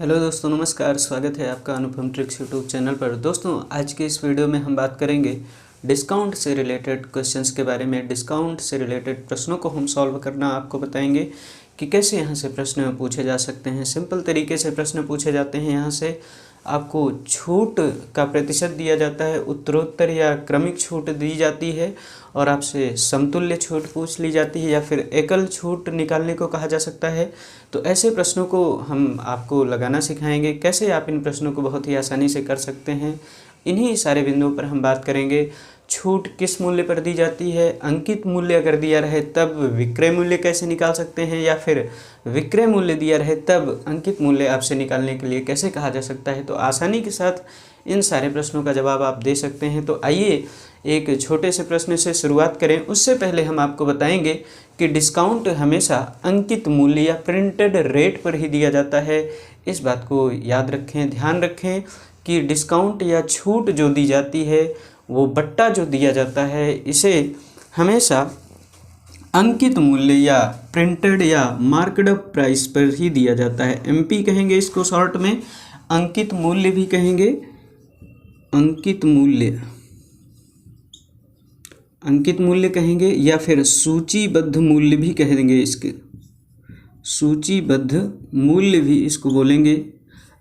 Hello दोस्तों, नमस्कार। स्वागत है आपका अनुपम ट्रिक्स यूट्यूब चैनल पर। दोस्तों, आज के इस वीडियो में हम बात करेंगे डिस्काउंट से रिलेटेड क्वेश्चंस के बारे में। डिस्काउंट से रिलेटेड प्रश्नों को हम सॉल्व करना आपको बताएंगे कि कैसे यहाँ से प्रश्न पूछे जा सकते हैं। सिंपल तरीके से प्रश्न पूछे जाते हैं। यहाँ से आपको छूट का प्रतिशत दिया जाता है, उत्तरोत्तर या क्रमिक छूट दी जाती है और आपसे समतुल्य छूट पूछ ली जाती है या फिर एकल छूट निकालने को कहा जा सकता है। तो ऐसे प्रश्नों को हम आपको लगाना सिखाएंगे। कैसे आप इन प्रश्नों को बहुत ही आसानी से कर सकते हैं, इन्हीं सारे बिंदुओं पर हम बात करेंगे। छूट किस मूल्य पर दी जाती है, अंकित मूल्य अगर दिया रहे तब विक्रय मूल्य कैसे निकाल सकते हैं, या फिर विक्रय मूल्य दिया रहे तब अंकित मूल्य आपसे निकालने के लिए कैसे कहा जा सकता है। तो आसानी के साथ इन सारे प्रश्नों का जवाब आप दे सकते हैं। तो आइए एक छोटे से प्रश्न से शुरुआत करें। उससे पहले हम आपको बताएंगे कि डिस्काउंट हमेशा अंकित मूल्य या प्रिंटेड रेट पर ही दिया जाता है। इस बात को याद रखें, ध्यान रखें कि डिस्काउंट या छूट जो दी जाती है, वो बट्टा जो दिया जाता है, इसे हमेशा अंकित मूल्य या प्रिंटेड या मार्कड अप प्राइस पर ही दिया जाता है। एमपी कहेंगे इसको शॉर्ट में, अंकित मूल्य भी कहेंगे, अंकित मूल्य कहेंगे, या फिर सूचीबद्ध मूल्य भी कह देंगे। इसके सूचीबद्ध मूल्य भी इसको बोलेंगे,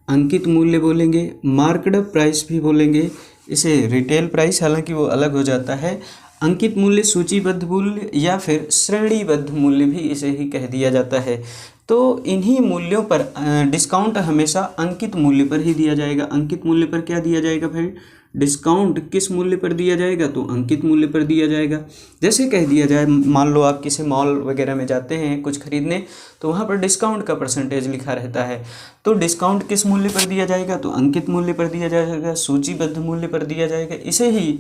अंकित मूल्य बोलेंगे, मार्कड अप प्राइस भी बोलेंगे, इसे रिटेल प्राइस, हालांकि वो अलग हो जाता है। अंकित मूल्य, सूचीबद्ध मूल्य या फिर श्रेणीबद्ध मूल्य भी इसे ही कह दिया जाता है। तो इन्हीं मूल्यों पर डिस्काउंट हमेशा अंकित मूल्य पर ही दिया जाएगा। अंकित मूल्य पर क्या दिया जाएगा भाई? डिस्काउंट किस मूल्य पर दिया जाएगा? तो अंकित मूल्य पर दिया जाएगा। जैसे कह दिया जाए, मान लो आप किसी मॉल वगैरह में जाते हैं कुछ खरीदने, तो वहाँ पर डिस्काउंट का परसेंटेज लिखा रहता है। तो डिस्काउंट किस मूल्य पर दिया जाएगा? तो अंकित मूल्य पर दिया जाएगा, सूचीबद्ध मूल्य पर दिया जाएगा। इसे ही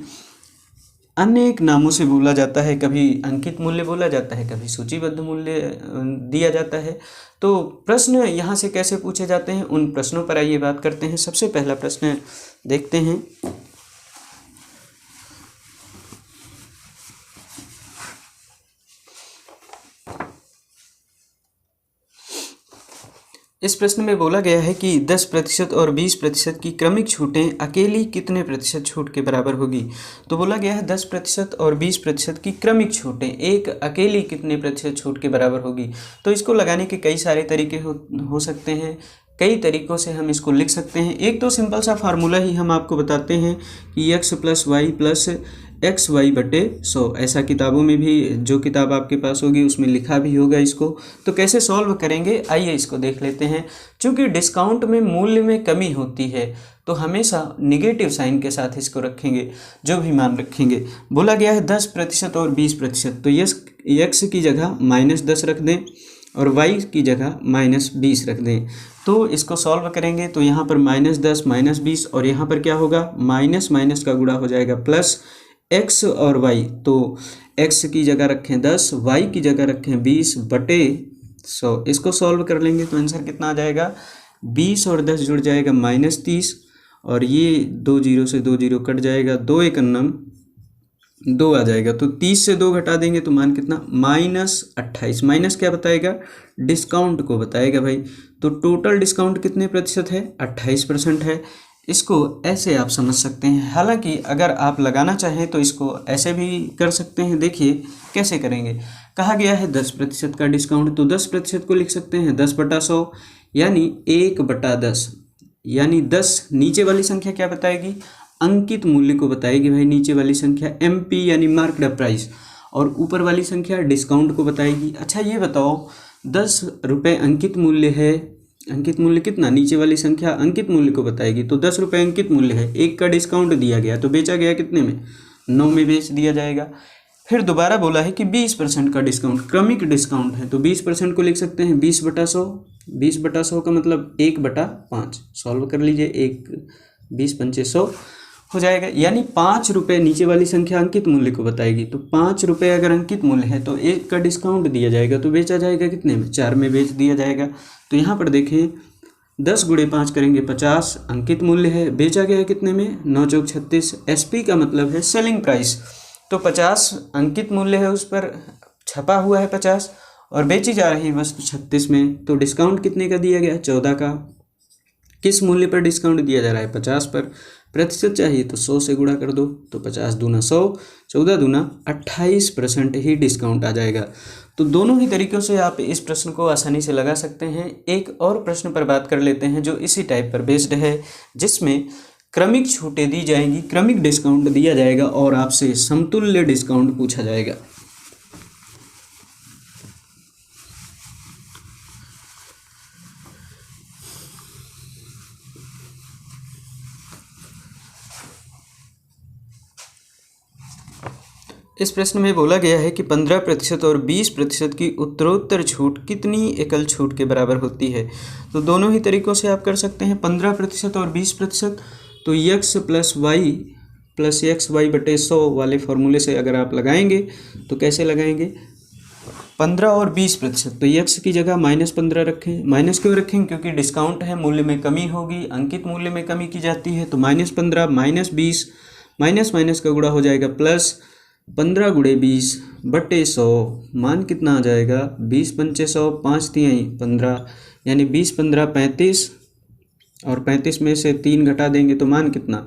अनेक नामों से बोला जाता है, कभी अंकित मूल्य बोला जाता है, कभी सूचीबद्ध मूल्य दिया जाता है। तो प्रश्न यहाँ से कैसे पूछे जाते हैं, उन प्रश्नों पर आइए बात करते हैं। सबसे पहला प्रश्न देखते हैं। इस प्रश्न में बोला गया है कि 10% और 20% की क्रमिक छूटें अकेली कितने प्रतिशत छूट के बराबर होगी। तो बोला गया है 10% और 20% की क्रमिक छूटें एक अकेली कितने प्रतिशत छूट के बराबर होगी। तो इसको लगाने के कई सारे तरीके हो सकते हैं, कई तरीक़ों से हम इसको लिख सकते हैं। एक तो सिंपल सा फार्मूला ही हम आपको बताते हैं कि x + y + xy/100। ऐसा किताबों में भी, जो किताब आपके पास होगी उसमें लिखा भी होगा इसको। तो कैसे सॉल्व करेंगे, आइए इसको देख लेते हैं। चूँकि डिस्काउंट में मूल्य में कमी होती है तो हमेशा निगेटिव साइन के साथ इसको रखेंगे, जो भी मान रखेंगे। बोला गया है 10% और 20%, तो x की जगह -10 रख दें और y की जगह -20 रख दें। तो इसको सॉल्व करेंगे तो यहाँ पर -10 -20 और यहाँ पर क्या होगा, माइनस माइनस का गुणा हो जाएगा प्लस x और y। तो x की जगह रखें 10, y की जगह रखें 20/100। इसको सॉल्व कर लेंगे तो आंसर कितना आ जाएगा, 20 और 10 जुड़ जाएगा -30, और ये 2 0 से 2 0 कट जाएगा, 2 × 9 2 आ जाएगा। तो 30 से 2 घटा देंगे तो मान कितना, -28। माइनस क्या बताएगा, डिस्काउंट को बताएगा भाई। तो टोटल डिस्काउंट कितने प्रतिशत है, 28% है। इसको ऐसे आप समझ सकते हैं। हालांकि अगर आप लगाना चाहें तो इसको ऐसे भी कर सकते हैं। देखिए कैसे करेंगे। कहा गया है 10% का डिस्काउंट, तो 10% को लिख सकते हैं 10/100 यानी 1/10, यानी 10 नीचे वाली संख्या क्या बताएगी, अंकित मूल्य को बताएगी भाई। नीचे वाली संख्या MP यानी मार्कड अप प्राइस, और ऊपर वाली संख्या डिस्काउंट को बताएगी। अच्छा ये बताओ, 10 रुपये अंकित मूल्य है, अंकित मूल्य कितना, नीचे वाली संख्या अंकित मूल्य को बताएगी। तो 10 रुपये अंकित मूल्य है, 1 का डिस्काउंट दिया गया तो बेचा गया कितने में, 9 में बेच दिया जाएगा। फिर दोबारा बोला है कि 20% का डिस्काउंट, क्रमिक डिस्काउंट है, तो 20% को लिख सकते हैं 20/100। 20/100 का मतलब 1/5। सॉल्व कर लीजिए, 20×5 = 100 हो जाएगा। यानी 5 रुपये नीचे वाली संख्या अंकित मूल्य को बताएगी। तो 5 रुपये अगर अंकित मूल्य है तो 1 का डिस्काउंट दिया जाएगा तो बेचा जाएगा कितने में, 4 में बेच दिया जाएगा। तो यहाँ पर देखें 10 × 5 करेंगे 50, अंकित मूल्य है, बेचा गया कितने में, 9 × 36। SP का मतलब है सेलिंग प्राइस, तो 50 अंकित मूल्य है, उस पर छपा हुआ है 50 और बेची जा रही है वस्तु 36 में। तो डिस्काउंट कितने का दिया गया, 14 का। किस मूल्य पर डिस्काउंट दिया जा रहा है? 50 पर। प्रतिशत चाहिए तो 100 से गुणा कर दो, तो 50 दूना 100, 14 दूना 28% ही डिस्काउंट आ जाएगा। तो दोनों ही तरीक़ों से आप इस प्रश्न को आसानी से लगा सकते हैं। एक और प्रश्न पर बात कर लेते हैं जो इसी टाइप पर बेस्ड है, जिसमें क्रमिक छूटें दी जाएंगी, क्रमिक डिस्काउंट दिया जाएगा और आपसे समतुल्य डिस्काउंट पूछा जाएगा। इस प्रश्न में बोला गया है कि 15% और 20% की उत्तरोत्तर छूट कितनी एकल छूट के बराबर होती है? तो दोनों ही तरीक़ों से आप कर सकते हैं। 15% और 20%, तो x plus y plus x y बटे 100 वाले फॉर्मूले से अगर आप लगाएंगे तो कैसे लगाएंगे? 15 और 20%, तो x की जगह -15 रखें। माइनस क्यों रखें? क्योंकि डिस्काउंट है, मूल्य में कमी होगी, अंकित मूल्य में कमी की जाती है। तो -15 -20, माइनस माइनस का गुणा हो जाएगा प्लस 15 गुणे 20 बटे 100, मान कितना आ जाएगा? 20 पंचे 100, 5 तिहाई 15, यानी 20 15 35, और 35 में से 3 घटा देंगे तो मान कितना?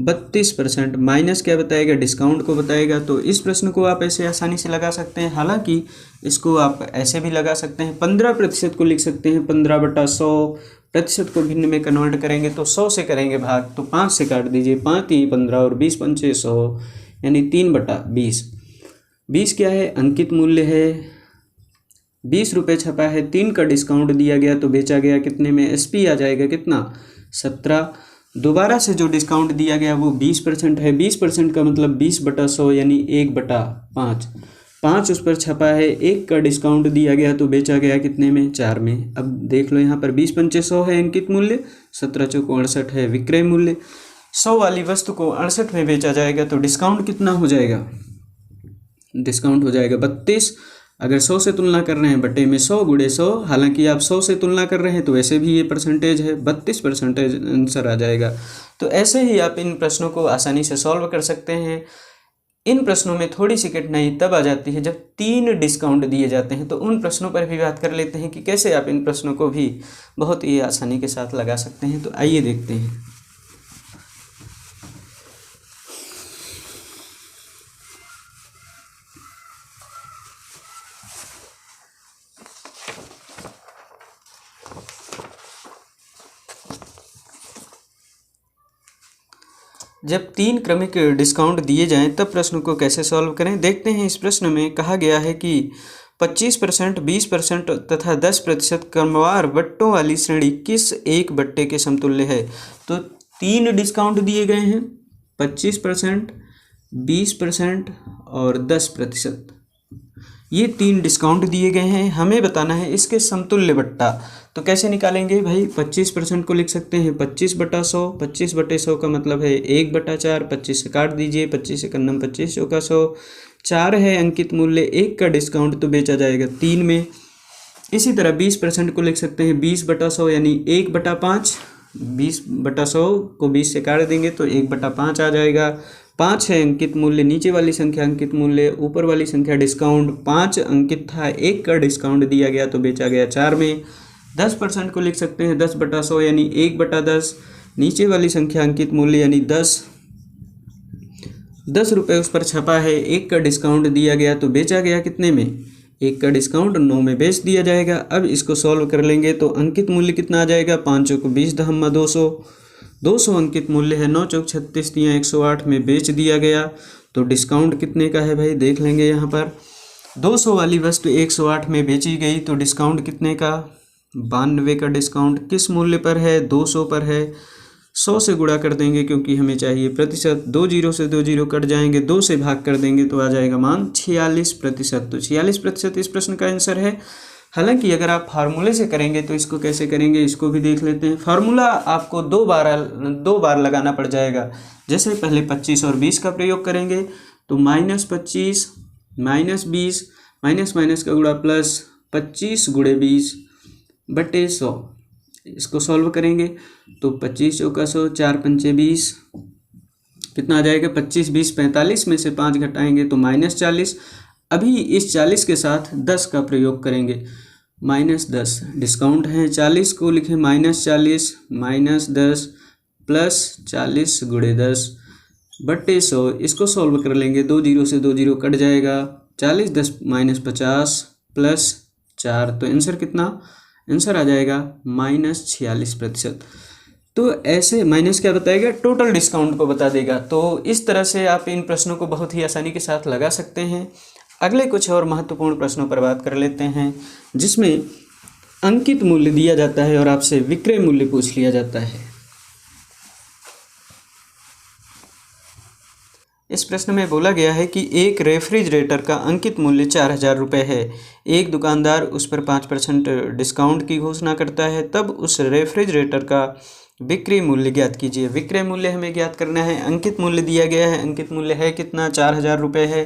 32%। माइनस क्या बताएगा? डिस्काउंट को बताएगा। तो इस प्रश्न को आप ऐसे आसानी से लगा सकते हैं। हालांकि इसको आप ऐसे भी लगा सकते हैं, 15% को लिख सकते हैं 15/100, प्रतिशत को भिन्न में कन्वर्ट करेंगे तो 100 से करेंगे भाग, तो 5 से काट दीजिए, 5 3 15 और 20 पंचे 100, यानी 3/20। 20 क्या है? अंकित मूल्य है। 20 रुपये छपा है, 3 का डिस्काउंट दिया गया तो बेचा गया कितने में? एसपी आ जाएगा कितना? 17। दोबारा से जो डिस्काउंट दिया गया वो 20% है। 20% का मतलब 20/100, यानी 1/5। 5 उस पर छपा है, 1 का डिस्काउंट दिया गया तो बेचा गया कितने में? 4 में। अब देख लो यहाँ पर 20 पंचे 100 है अंकित मूल्य, 17 चौको 68 है विक्रय मूल्य। 100 वाली वस्तु को 68 में बेचा जाएगा तो डिस्काउंट कितना हो जाएगा? डिस्काउंट हो जाएगा 32। अगर 100 से तुलना कर रहे हैं, बटे में 100 गुणे 100, हालांकि आप 100 से तुलना कर रहे हैं तो वैसे भी ये परसेंटेज है, 32% आंसर आ जाएगा। तो ऐसे ही आप इन प्रश्नों को आसानी से सॉल्व कर सकते हैं। इन प्रश्नों में थोड़ी सी कठिनाई तब आ जाती है जब 3 डिस्काउंट दिए जाते हैं, तो उन प्रश्नों पर भी बात कर लेते हैं कि कैसे आप इन प्रश्नों को भी बहुत ही आसानी के साथ लगा सकते हैं। तो आइए देखते हैं। जब 3 क्रमिक डिस्काउंट दिए जाएं तब प्रश्न को कैसे सॉल्व करें, देखते हैं। इस प्रश्न में कहा गया है कि 25%, 20% तथा 10% क्रमवार बट्टों वाली श्रेणी किस एक बट्टे के समतुल्य है? तो 3 डिस्काउंट दिए गए हैं, 25%, 20% और 10%। ये 3 डिस्काउंट दिए गए हैं, हमें बताना है इसके समतुल्य बट्टा। तो कैसे निकालेंगे भाई? 25% को लिख सकते हैं 25/100, 25/100 का मतलब है 1/4, 25 से काट दीजिए, 25 से 25 चौका 100, 4 है अंकित मूल्य, 1 का डिस्काउंट तो बेचा जाएगा 3 में। इसी तरह 20% को लिख सकते हैं 20/100, यानी 1/5, 20/100 को 20 से काट देंगे तो 1/5 आ जाएगा। 5 है अंकित मूल्य, नीचे वाली संख्या अंकित मूल्य, ऊपर वाली संख्या डिस्काउंट। 5 अंकित था, 1 का डिस्काउंट दिया गया तो बेचा गया 4 में। 10% को लिख सकते हैं 10/100, यानी 1/10, नीचे वाली संख्या अंकित मूल्य यानी 10। 10 रुपये उस पर छपा है, 1 का डिस्काउंट दिया गया तो बेचा गया कितने में? 1 का डिस्काउंट 9 में बेच दिया जाएगा। अब इसको सॉल्व कर लेंगे तो अंकित मूल्य कितना आ जाएगा? 5 चौको 20 दहम्मा 200, 200 अंकित मूल्य है। 9 चौक 36 दिया 108 में बेच दिया गया। तो डिस्काउंट कितने का है भाई? देख लेंगे यहाँ पर 200 वाली वस्तु 108 में बेची गई तो डिस्काउंट कितने का? 92 का डिस्काउंट किस मूल्य पर है? 200 पर है। 100 से गुणा कर देंगे क्योंकि हमें चाहिए प्रतिशत। 2 जीरो से 2 जीरो कट जाएंगे, 2 से भाग कर देंगे तो आ जाएगा मान 46%। तो 46% इस प्रश्न का आंसर है। हालांकि अगर आप फार्मूले से करेंगे तो इसको कैसे करेंगे इसको भी देख लेते हैं। फार्मूला आपको दो बार लगाना पड़ जाएगा। जैसे पहले 25 और 20 का प्रयोग करेंगे तो -25 -20 माइनस माइनस का गुणा प्लस 25 गुणे 20 बटे 100। इसको सॉल्व करेंगे तो 25 चौका 100, 4 पंचे 20, कितना आ जाएगा? 25 20 45 में से 5 घटाएंगे तो -40। अभी इस 40 के साथ 10 का प्रयोग करेंगे -10 डिस्काउंट है 40 को लिखें -40 -10 प्लस 40 गुणे 10 बट्टे 100। इसको सॉल्व कर लेंगे, 2 जीरो से 2 जीरो कट जाएगा, 40 10 -50 प्लस 4, तो आंसर कितना, आंसर आ जाएगा -46%। तो ऐसे माइनस क्या बताएगा, टोटल डिस्काउंट को बता देगा। तो इस तरह से आप इन प्रश्नों को बहुत ही आसानी के साथ लगा सकते हैं। अगले कुछ और महत्वपूर्ण प्रश्नों पर बात कर लेते हैं, जिसमें अंकित मूल्य दिया जाता है और आपसे विक्रय मूल्य पूछ लिया जाता है। इस प्रश्न में बोला गया है कि एक रेफ्रिजरेटर का अंकित मूल्य 4000 रुपये है। एक दुकानदार उस पर 5% डिस्काउंट की घोषणा करता है, तब उस रेफ्रिजरेटर का विक्रय मूल्य ज्ञात कीजिए। विक्रय मूल्य हमें ज्ञात करना है, अंकित मूल्य दिया गया है, अंकित मूल्य है कितना, 4000 रुपये है,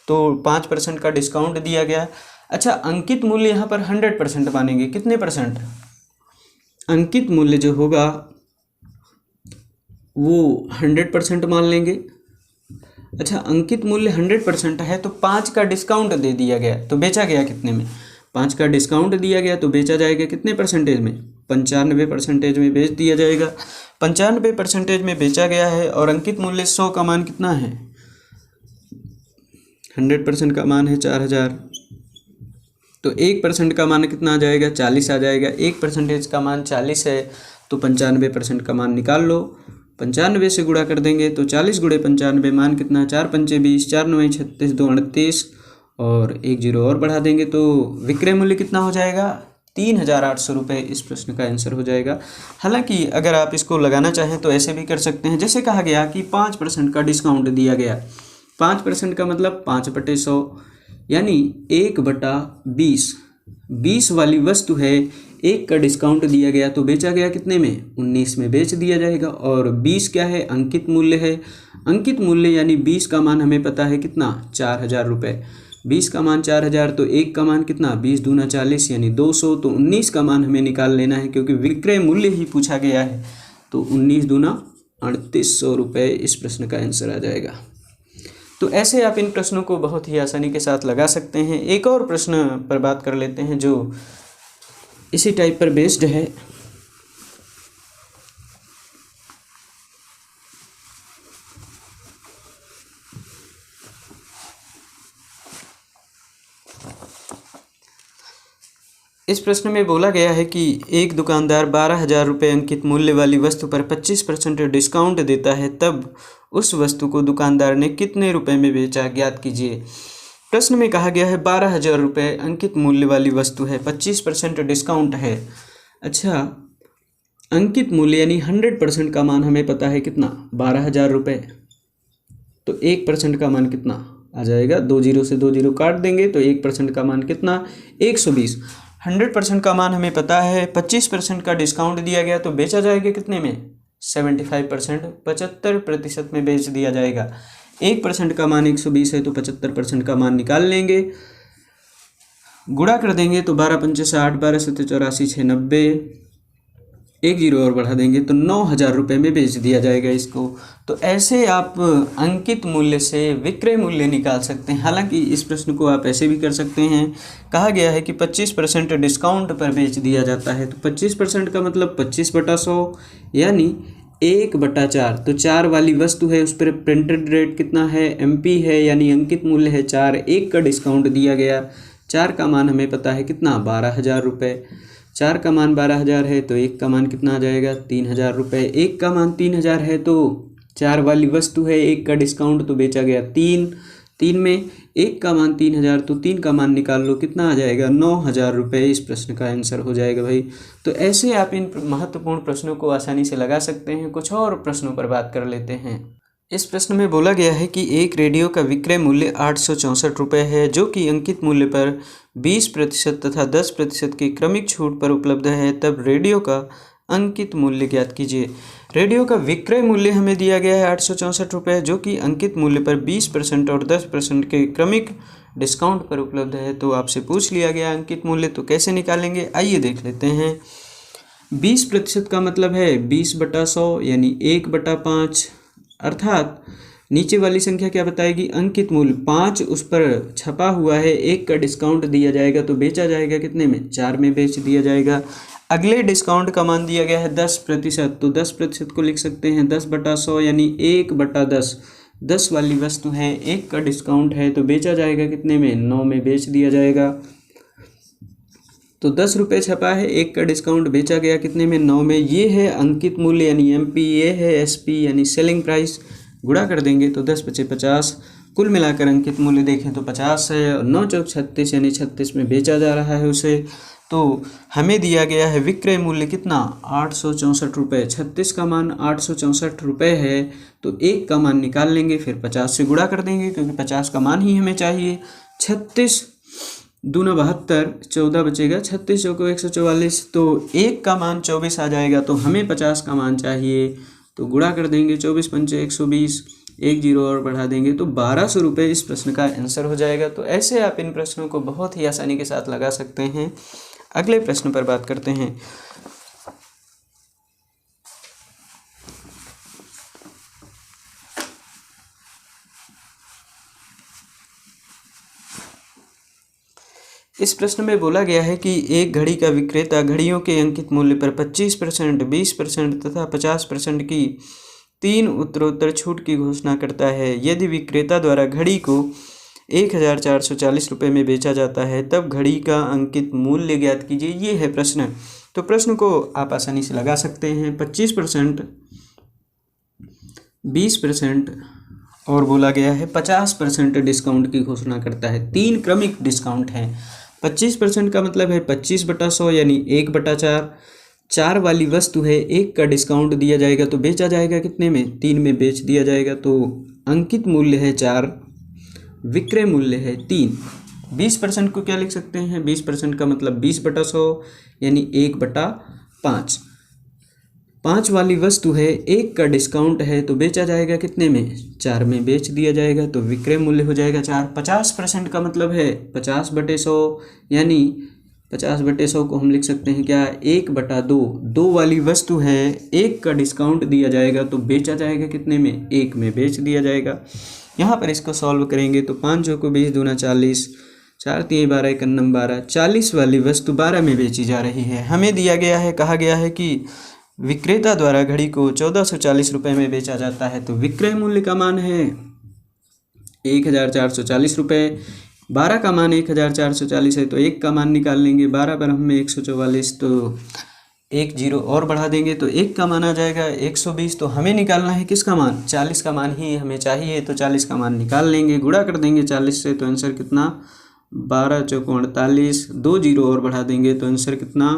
तो 5% का डिस्काउंट दिया गया। अच्छा, अंकित मूल्य यहाँ पर 100% मानेंगे, कितने परसेंट, अंकित मूल्य जो होगा वो 100% मान लेंगे। अच्छा, अंकित मूल्य 100% है तो 5 का डिस्काउंट दे दिया गया, तो बेचा गया कितने में, 5 का डिस्काउंट दिया गया तो बेचा जाएगा कितने परसेंटेज में, 95% में बेच दिया जाएगा। 95% में बेचा गया है और अंकित मूल्य 100 का मान कितना है, 100% का मान है 4000, तो 1% का मान कितना आ जाएगा, 40 आ जाएगा। 1% का मान 40 है तो 95% का मान निकाल लो, 95 से गुणा कर देंगे तो 40 गुणे 95 मान कितना, 4 पंचे 20, 4 9 36, 2 38 और 1 जीरो और बढ़ा देंगे तो विक्रय मूल्य कितना हो जाएगा, 3800 रुपये इस प्रश्न का आंसर हो जाएगा। हालांकि अगर आप इसको लगाना चाहें तो ऐसे भी कर सकते हैं, जैसे कहा गया कि 5% का डिस्काउंट दिया गया, 5% का मतलब 5/100 यानी 1/20, 20 वाली वस्तु है, 1 का डिस्काउंट दिया गया तो बेचा गया कितने में, 19 में बेच दिया जाएगा। और 20 क्या है, अंकित मूल्य है, अंकित मूल्य यानी 20 का मान हमें पता है कितना, 4000 रुपये, 20 का मान 4000 तो 1 का मान कितना, 20 दूना 40 यानी 200, तो 19 का मान हमें निकाल लेना है क्योंकि विक्रय मूल्य ही पूछा गया है, तो 19 दूना 3800 रुपये इस प्रश्न का आंसर आ जाएगा। तो ऐसे आप इन प्रश्नों को बहुत ही आसानी के साथ लगा सकते हैं। एक और प्रश्न पर बात कर लेते हैं जो इसी टाइप पर बेस्ड है। इस प्रश्न में बोला गया है कि एक दुकानदार 12,000 रुपये अंकित मूल्य वाली वस्तु पर 25% डिस्काउंट देता है, तब उस वस्तु को दुकानदार ने कितने रुपए में बेचा, ज्ञात कीजिए। प्रश्न में कहा गया है 12,000 रुपये अंकित मूल्य वाली वस्तु है, 25% डिस्काउंट है। अच्छा, अंकित मूल्य यानी 100% का मान हमें पता है कितना, 12,000 रुपये, तो 1% का मान कितना आ जाएगा, 2 जीरो से 2 जीरो काट देंगे तो 1% का मान कितना, 120। 100% का मान हमें पता है, 25% का डिस्काउंट दिया गया तो बेचा जाएगा कितने में, 75%, 75% में बेच दिया जाएगा। 1% का मान 120 है तो 75% का मान निकाल लेंगे, गुणा कर देंगे तो 12 पंचे 60, 12 सत्ते 84, 6 90, 1 जीरो और बढ़ा देंगे तो 9,000 रुपये में बेच दिया जाएगा इसको। तो ऐसे आप अंकित मूल्य से विक्रय मूल्य निकाल सकते हैं। हालांकि इस प्रश्न को आप ऐसे भी कर सकते हैं, कहा गया है कि 25% डिस्काउंट पर बेच दिया जाता है, तो 25% का मतलब 25/100 यानी 1/4, तो 4 वाली वस्तु है उस पर प्रिंटेड रेट कितना है, MP है, यानी अंकित मूल्य है 4, 1 का डिस्काउंट दिया गया, 4 का मान हमें पता है कितना, 12,000 रुपये, 4 का मान 12,000 है तो 1 का मान कितना आ जाएगा, 3,000 रुपये, 1 का मान 3,000 है तो 4 वाली वस्तु है, 1 का डिस्काउंट तो बेचा गया 3 में 1 का मान 3,000 तो 3 का मान निकाल लो, कितना आ जाएगा, 9,000 रुपये इस प्रश्न का आंसर हो जाएगा भाई। तो ऐसे आप इन महत्वपूर्ण प्रश्नों को आसानी से लगा सकते हैं। कुछ और प्रश्नों पर बात कर लेते हैं। इस प्रश्न में बोला गया है कि एक रेडियो का विक्रय मूल्य 864 रुपये है, जो कि अंकित मूल्य पर 20% तथा 10% की क्रमिक छूट पर उपलब्ध है, तब रेडियो का अंकित मूल्य ज्ञात कीजिए। रेडियो का विक्रय मूल्य हमें दिया गया है 864 रुपये, जो कि अंकित मूल्य पर 20% और 10% के क्रमिक डिस्काउंट पर उपलब्ध है। तो आपसे पूछ लिया गया अंकित मूल्य, तो कैसे निकालेंगे, आइए देख लेते हैं। 20% का मतलब है 20/100 यानी 1/5, अर्थात नीचे वाली संख्या क्या बताएगी, अंकित मूल्य 5 उस पर छपा हुआ है, 1 का डिस्काउंट दिया जाएगा तो बेचा जाएगा कितने में, 4 में बेच दिया जाएगा। अगले डिस्काउंट का मान दिया गया है 10%, तो 10% को लिख सकते हैं 10/100 यानी 1/10। 10 वाली वस्तु है, 1 का डिस्काउंट है तो बेचा जाएगा कितने में, 9 में बेच दिया जाएगा। तो 10 रुपये छपा है, 1 का डिस्काउंट बेचा गया कितने में, 9 में। ये है अंकित मूल्य यानी MP, ये है SP यानी सेलिंग प्राइस। गुणा कर देंगे तो 10 बचे 50। कुल मिलाकर अंकित मूल्य देखें तो 50 है और 9 चौक 36 यानी 36 में बेचा जा रहा है उसे। तो हमें दिया गया है विक्रय मूल्य कितना, 864 रुपये। 36 का मान 864 रुपये है तो 1 का मान निकाल लेंगे, फिर 50 से गुणा कर देंगे क्योंकि 50 का मान ही हमें चाहिए। 36 दूना 72, 14 बचेगा, 36 चौको 144, तो 1 का मान 24 आ जाएगा तो हमें 50 का मान चाहिए। तो गुणा कर देंगे, 24 पंचे 120, 1 जीरो और बढ़ा देंगे तो 1200 रुपये इस प्रश्न का आंसर हो जाएगा। तो ऐसे आप इन प्रश्नों को बहुत ही आसानी के साथ लगा सकते हैं। अगले प्रश्न पर बात करते हैं। इस प्रश्न में बोला गया है कि एक घड़ी का विक्रेता घड़ियों के अंकित मूल्य पर 25%, 20% तथा 50% की 3 उत्तरोत्तर छूट की घोषणा करता है। यदि विक्रेता द्वारा घड़ी को 1440 रुपये में बेचा जाता है तब घड़ी का अंकित मूल्य ज्ञात कीजिए। ये है प्रश्न। तो प्रश्न को आप आसानी से लगा सकते हैं। 25%, 20% और बोला गया है 50% डिस्काउंट की घोषणा करता है। 3 क्रमिक डिस्काउंट हैं। 25% का मतलब है 25/100 यानी 1/4। 4 वाली वस्तु है, 1 का डिस्काउंट दिया जाएगा तो बेचा जाएगा कितने में, 3 में बेच दिया जाएगा। तो अंकित मूल्य है 4, विक्रय मूल्य है 3। 20% को क्या लिख सकते हैं, 20% का मतलब 20/100 यानी 1/5। 5 वाली वस्तु है, 1 का डिस्काउंट है तो बेचा जाएगा कितने में, 4 में बेच दिया जाएगा तो विक्रय मूल्य हो जाएगा 4। 50% का मतलब है 50/100 यानी 50/100 को हम लिख सकते हैं क्या, 1/2। 2 वाली वस्तु है, 1 का डिस्काउंट दिया जाएगा तो बेचा जाएगा कितने में, 1 में बेच दिया जाएगा। यहाँ पर इसको सॉल्व करेंगे तो 5 चौको 20 दूना 40, 4 3 12 1 9 12। 40 वाली वस्तु 12 में बेची जा रही है। हमें दिया गया है, कहा गया है कि विक्रेता द्वारा घड़ी को 1440 रुपये में बेचा जाता है तो विक्रय मूल्य का मान है 1440 रुपये। 12 का मान 1440 है तो 1 का मान निकाल लेंगे। 12 पर हमें 144 तो 1 जीरो और बढ़ा देंगे तो 1 का मान आ जाएगा 120। तो हमें निकालना है किसका मान, 40 का मान ही हमें चाहिए तो 40 का मान निकाल लेंगे। गुणा कर देंगे 40 से तो आंसर कितना, 12 चौको 48, 2 जीरो और बढ़ा देंगे तो आंसर कितना,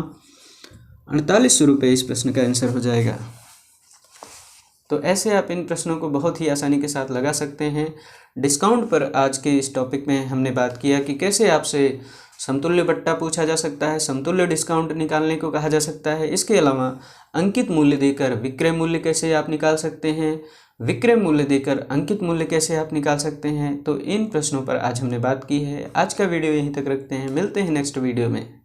4800 रुपये इस प्रश्न का आंसर हो जाएगा। तो ऐसे आप इन प्रश्नों को बहुत ही आसानी के साथ लगा सकते हैं। डिस्काउंट पर आज के इस टॉपिक में हमने बात किया कि कैसे आपसे समतुल्य बट्टा पूछा जा सकता है, समतुल्य डिस्काउंट निकालने को कहा जा सकता है। इसके अलावा अंकित मूल्य देकर विक्रय मूल्य कैसे आप निकाल सकते हैं, विक्रय मूल्य देकर अंकित मूल्य कैसे आप निकाल सकते हैं। तो इन प्रश्नों पर आज हमने बात की है। आज का वीडियो यहीं तक रखते हैं, मिलते हैं नेक्स्ट वीडियो में।